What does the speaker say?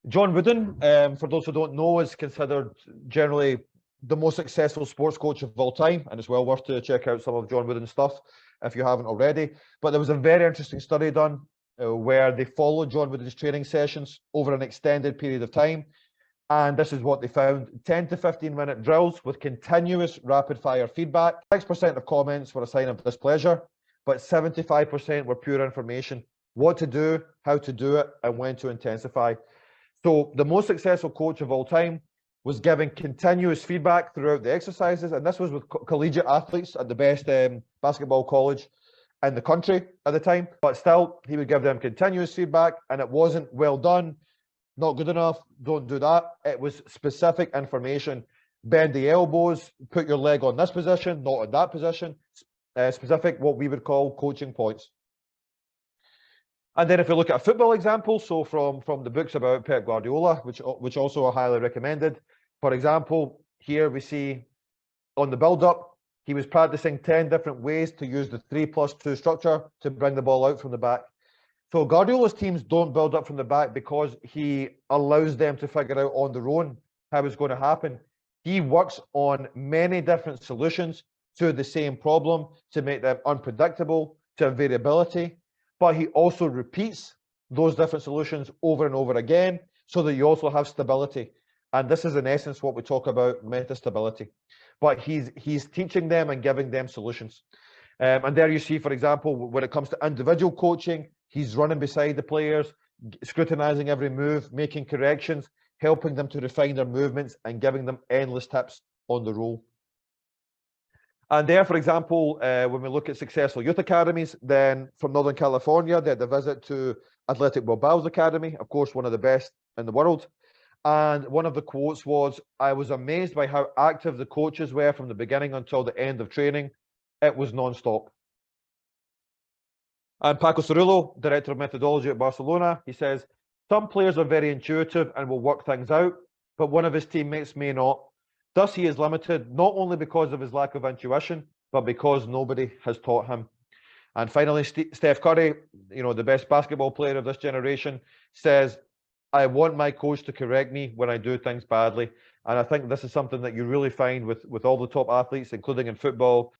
John Wooden, for those who don't know, is considered generally the most successful sports coach of all time, and it's well worth to check out some of John Wooden's stuff if you haven't already. But there was a very interesting study done where they followed John Wooden's training sessions over an extended period of time. And this is what they found: 10 to 15-minute drills with continuous rapid fire feedback. 6% of comments were a sign of displeasure, but 75% were pure information: what to do, how to do it, and when to intensify. So the most successful coach of all time was giving continuous feedback throughout the exercises, and this was with collegiate athletes at the best basketball college in the country at the time. But still, he would give them continuous feedback, and it wasn't well done, not good enough, don't do that. It was specific information: bend the elbows, put your leg on this position, not on that position. Specific, what we would call coaching points. And then if we look at a football example, so from the books about Pep Guardiola, which also are highly recommended. For example, here we see on the build-up, he was practicing 10 different ways to use the 3+2 structure to bring the ball out from the back. So Guardiola's teams don't build up from the back because he allows them to figure out on their own how it's going to happen. He works on many different solutions to the same problem to make them unpredictable, to have variability. But he also repeats those different solutions over and over again so that you also have stability. And this is in essence what we talk about, metastability. But he's teaching them and giving them solutions. And there you see, for example, when it comes to individual coaching, he's running beside the players, scrutinizing every move, making corrections, helping them to refine their movements, and giving them endless tips on the roll. And there, for example, when we look at successful youth academies, then from Northern California, they had a visit to Athletic Bilbao's academy, of course, one of the best in the world. And one of the quotes was, "I was amazed by how active the coaches were from the beginning until the end of training. It was non-stop." And Paco Cerullo, director of methodology at Barcelona, he says, "Some players are very intuitive and will work things out, but one of his teammates may not. Thus, he is limited, not only because of his lack of intuition, but because nobody has taught him." And finally, Steph Curry, the best basketball player of this generation, says, "I want my coach to correct me when I do things badly." And I think this is something that you really find with all the top athletes, including in football,